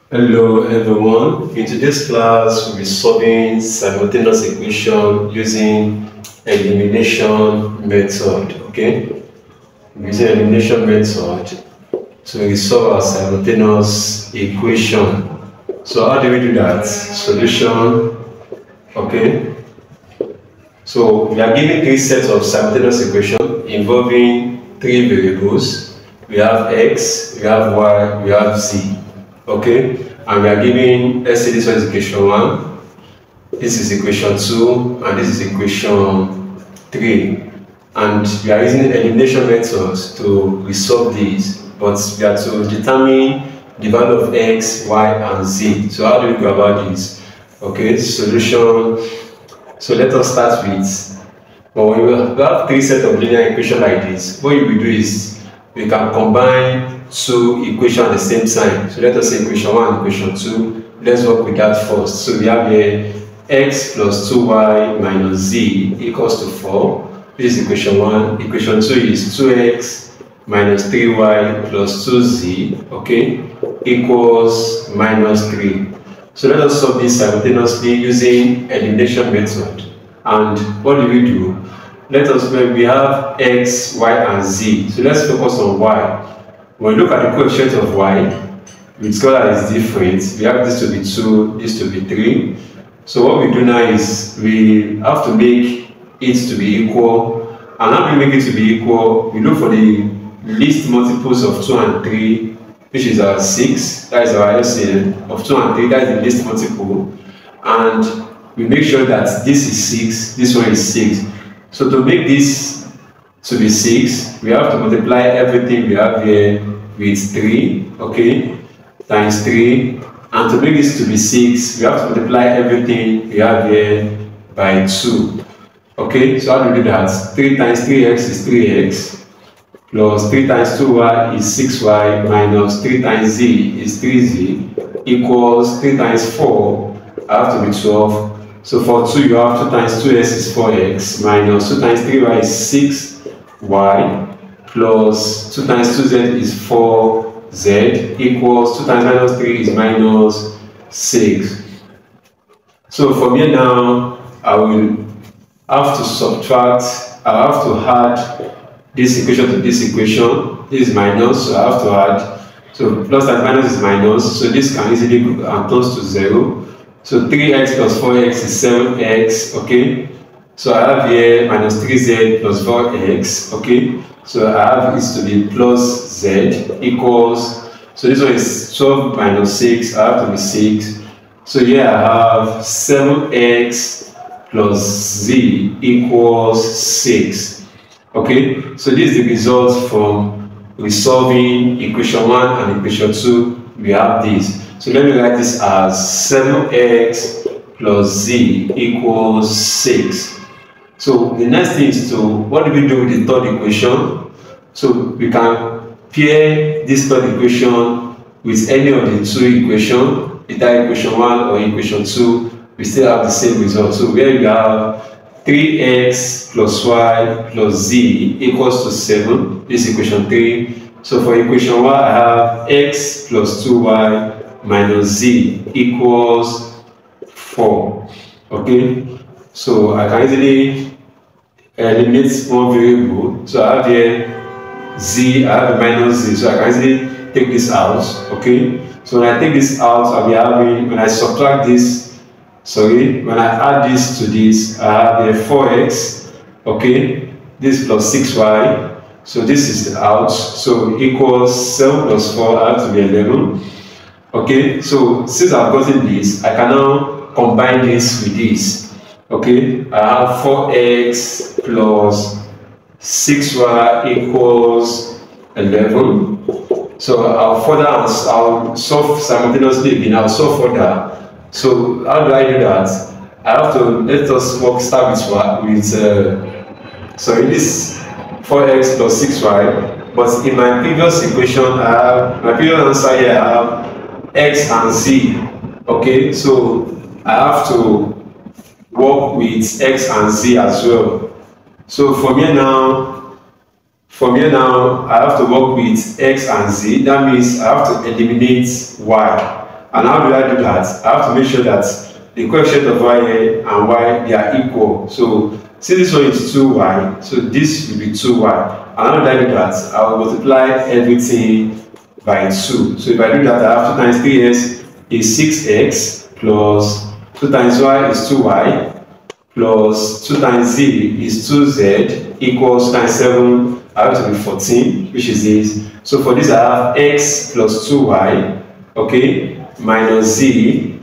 Hello everyone. In today's class, we'll be solving simultaneous equation using elimination method. Okay, using elimination method to resolve our simultaneous equation. So how do we do that? Solution. Okay. So we are given three sets of simultaneous equation involving three variables. We have x, we have y, we have z. Okay, and we are giving, let's say this one is equation 1, this is equation 2, and this is equation 3. And we are using elimination methods to resolve these, but we are to determine the value of x, y, and z. So how do we go about this? Okay, solution. So let us start with, when we have three sets of linear equations like this, what we do is we can combine two equations at the same time. So let us say equation 1 and equation 2. Let's work with that first. So we have here x plus 2y minus z equals to 4. This is equation 1. Equation 2 is 2x minus 3y plus 2z, okay, equals minus 3. So let us solve this simultaneously using elimination method. And what do we do? Let us, we have x, y, and z. So let's focus on y. When we look at the coefficient of y, we discover that it's different. We have this to be 2, this to be 3. So what we do now is we have to make it to be equal. And how do we make it to be equal? We look for the least multiples of 2 and 3, which is our 6. That is our LCM of 2 and 3. That is the least multiple. And we make sure that this is 6, this one is 6. So to make this to be 6, we have to multiply everything we have here with 3, okay, times 3. And to make this to be 6, we have to multiply everything we have here by 2. Okay, so how do we do that? 3 times 3x is 3x, plus 3 times 2y is 6y, minus 3 times z is 3z, equals 3 times 4, I have to be 12. So for 2, you have 2 times 2x is 4x, minus 2 times 3y is 6y, plus 2 times 2z is 4z, equals 2 times minus 3 is minus 6. So from here now, I will have to subtract, I have to add this equation to this equation. This is minus, so I have to add. So plus and minus is minus, so this can easily go and close to 0. So 3x plus 4x is 7x, okay? So I have here minus 3z plus 4x, okay? So I have it to be plus z equals, so this one is 12 minus 6, I have to be 6. So here I have 7x plus z equals 6, okay? So this is the result from resolving equation 1 and equation 2. We have this. So let me write this as 7x plus z equals 6. So the next thing is to, what do we do with the third equation? So we can pair this third equation with any of the two equations, either equation 1 or equation 2, we still have the same result. So where you have 3x plus y plus z equals to 7, this is equation 3. So for equation 1, I have x plus 2y minus z equals 4. Okay, so I can easily eliminate one variable. So I have here z, I have a minus z, so I can easily take this out. Okay, so when I take this out, I'll be having, when I subtract this, sorry, when I add this to this, I have here 4x, okay, this plus 6y, so this is out, so equals 7 plus 4, I have to be 11. Okay, so since I've gotten this, I can now combine this with this. Okay, I have 4x plus 6y equals 11. So I'll solve simultaneously again. I'll solve further. So how do I do that? I have to, let us start with sorry, this 4x plus 6y. But in my previous equation, I have my previous answer here. I have x and z. Okay, so I have to work with x and z as well. So from here now, I have to work with x and z. That means I have to eliminate y. And how do I do that? I have to make sure that the coefficient of y here and y, they are equal. So since this one is 2y, so this will be 2y. And how do I do that? I will multiply everything by 2. So if I do that, I have 2 times 3x is 6x plus 2 times y is 2y plus 2 times z is 2z equals 2 times 7, I have to be 14, which is this. So for this, I have x plus 2y, okay, minus z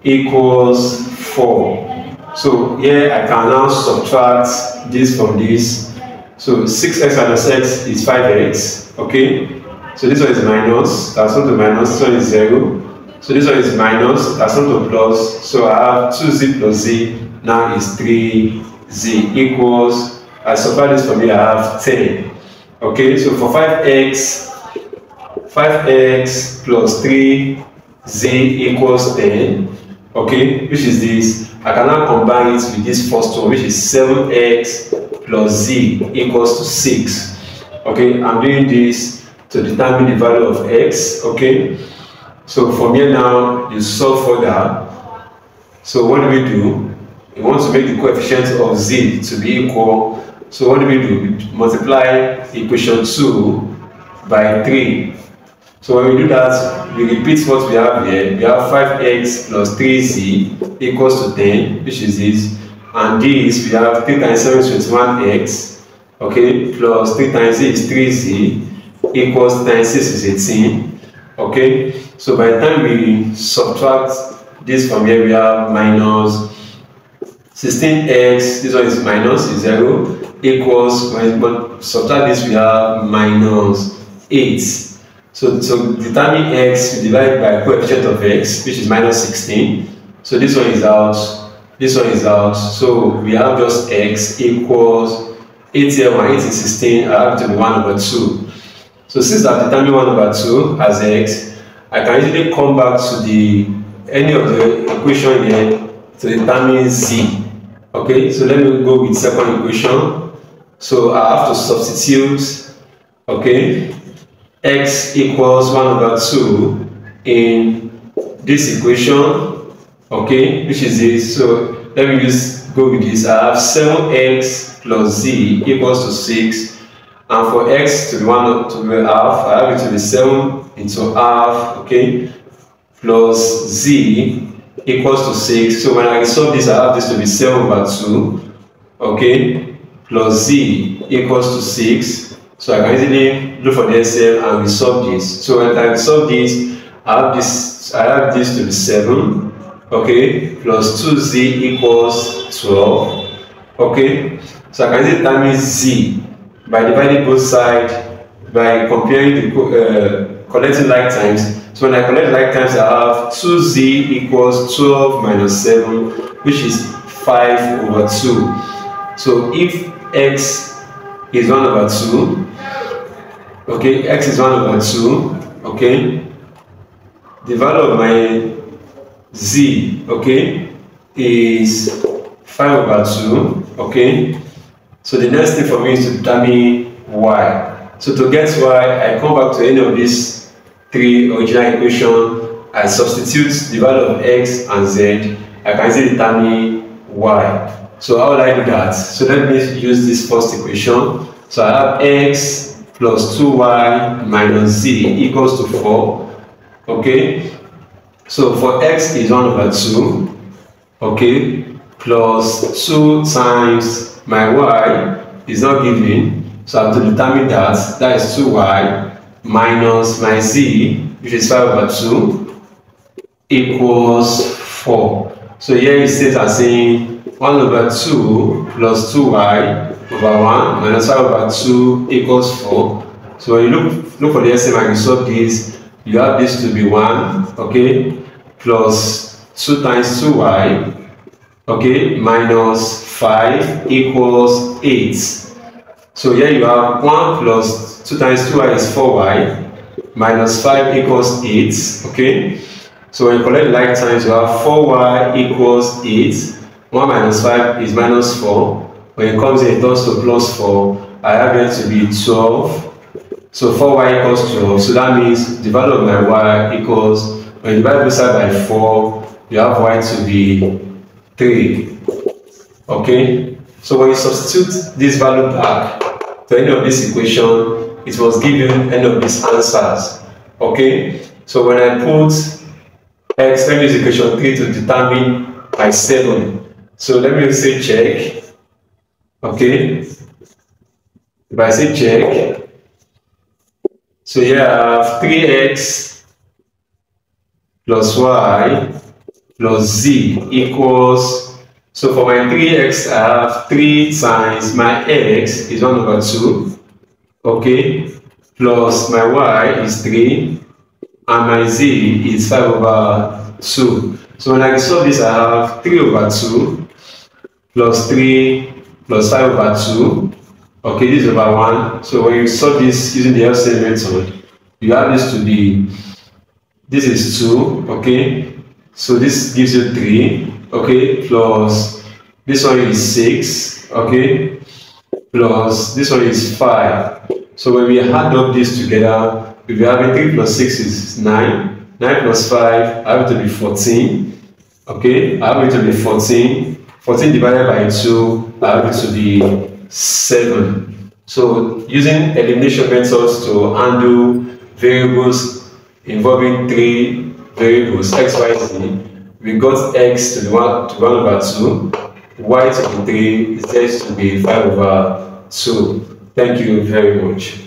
equals 4. So here I can now subtract this from this. So 6x minus x is 5x, okay. So this one is minus, that's not to minus, this one is 0. So this one is minus, that's not to plus. So I have 2z plus z now is 3z equals, I subtract this from here, I have 10. Okay, so for 5x plus 3z equals 10, okay, which is this. I can now combine it with this first one, which is 7x plus z equals to 6. Okay, I'm doing this to determine the value of x. Okay, so from here now you solve further. So what do? We want to make the coefficient of z to be equal. So what do? We multiply equation 2 by 3. So when we do that, we repeat what we have here. We have 5x plus 3z equals to 10, which is this. And this, we have 3 times 7 is 21x, okay, plus 3 times z is 3z equals 3 times 6 is 18, okay. So by the time we subtract this from here, we have minus 16x, this one is minus, is 0, equals, when we subtract this, we have minus 8. So determine x, we divide by coefficient of x, which is minus 16. So this one is out, this one is out. So we have just x equals 8 here, 1, 8 is 16, I have it to be 1 over 2. So since I've determined 1 over 2 as x, I can easily come back to any of the equation here to determine z. Okay, so let me go with second equation. So I have to substitute, okay, x equals 1 over 2 in this equation, okay, which is this. So let me go with this. I have 7x plus z equals to 6, and for x to be 1 to be half, I have it to be 7 into half, okay, plus z equals to 6. So when I solve this, I have this to be 7 over 2, okay, plus z equals to 6. So I can easily look for the LCM and resolve this. So when I resolve this, I have this to be 7, okay, plus 2z equals 12, okay. So I can easily determine z by dividing both sides by comparing the collecting like times. So when I collect like times, I have 2z equals 12 minus 7, which is 5 over 2. So if x is 1 over 2, okay, x is 1 over 2, okay, the value of my z, okay, is 5 over 2, okay. So the next thing for me is to determine y. So to get y, I come back to any of these 3 original equations, I substitute the value of x and z, I can easily determine y. So how will I do that? So let me use this first equation. So I have x plus 2y minus z equals to 4, okay. So for x is 1 over 2, okay, plus 2 times my y is not given, so I have to determine that is 2y minus my z, which is 5 over 2, equals 4. So here it states as saying 1 over 2 plus 2y over 1 minus 5 over 2 equals 4. So when you look for the LCM and you solve this, you have this to be 1, okay, plus 2 times 2y, okay, minus 5 equals 8. So here you have 1 plus 2 times 2y is 4y, minus 5 equals 8, okay. So when you collect like times, you have 4y equals 8, 1 minus 5 is minus 4. When it comes in, it turns to plus 4. I have it to be 12. So 4y equals 12. So that means the value of my y equals When you divide both sides by 4, you have y to be 3. Okay, so when you substitute this value back to any of this equation, it must give you any of these answers. Okay, so when I put x, let me use equation 3 to determine my 7. So let me say check. Okay, if I say check, so here I have 3x plus y plus z equals, so for my 3x I have 3 times my x is 1 over 2, okay, plus my y is 3 and my z is 5 over 2. So when I solve this, I have 3 over 2 plus 3 plus 5 over 2, okay, this is over 1. So when you solve this using the LCM method, you have this to be, this is 2, okay, so this gives you 3, okay, plus this one is 6, okay, plus this one is 5. So when we add up this together, we'll be having 3 plus 6 is 9, 9 plus 5, I have it to be 14, okay, I have it to be 14, 14 divided by 2, I have it to be 7. So using elimination methods to handle variables involving 3 variables x, y, z, we got x to be 1 over 2, y to be 3, z to be 5 over 2. Thank you very much.